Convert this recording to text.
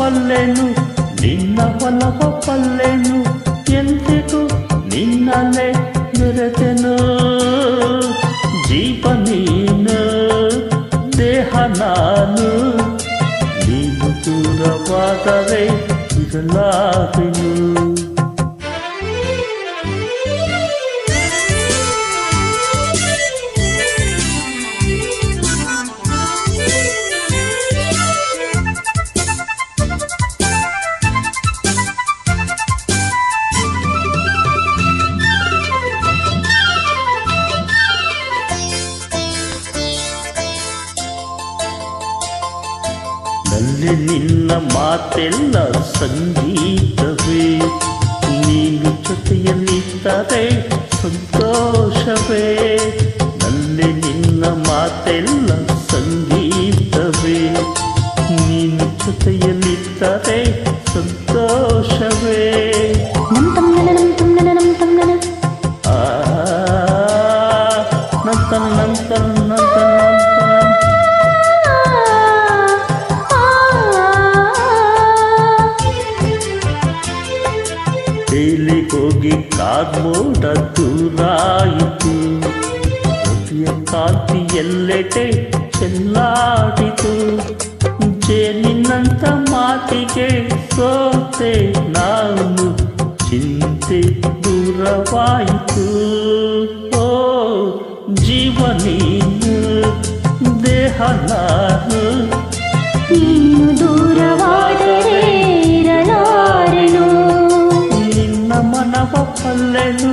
ಪಲ್ಲೆನು ನಿನ್ನ ಒಲವ ಪಲ್ಲೆನು ಎಂದಿಗೂ ನಿನ್ನಲೆ ಮೆರೆತೆನು ಜೀವ ನೀನು ದೇಹ ನಾನು ನೀನು ದೂರವಾದರೆ ಇರಲಾರೆನು ನಲ್ಲಿ ನಿನ್ನ ಮಾತೆಲ್ಲ ಸಂಗೀತವೇ ನೀನು ಜೊತೆಯಲ್ಲಿದ್ದರೆ ಸಂತೋಷವೇ ನಲ್ಲಿ ನಿನ್ನ ಮಾತೆಲ್ಲ ಸಂಗೀತವೇ ನೀನು ಜೊತೆಯಲ್ಲಿದ್ದರೆ ಸಂತೋಷವೇ ಆ ನಂತರ ನಂತರ ನಂತರ ತೇಲಿ ಹೋಗಿ ಕಾರ್ಮೋಡ ದೂರಾಯಿತು ರವಿಯ ಕಾಂತಿ ಎಲ್ಲೆಡೆ ಚೆಲ್ಲಾಡಿತು ಜೇನಿನಂತ ಮಾತಿಗೆ ಸೋತೆ ನಾನು ಚಿಂತೆ ದೂರವಾಯಿತು ಓ ಜೀವ ನೀನು ದೇಹ ನಾನು ನೀನು ದೂರವಾದರೆ ಇರಲಾರೆನು ಮನವ ಪಲ್ಲೆನು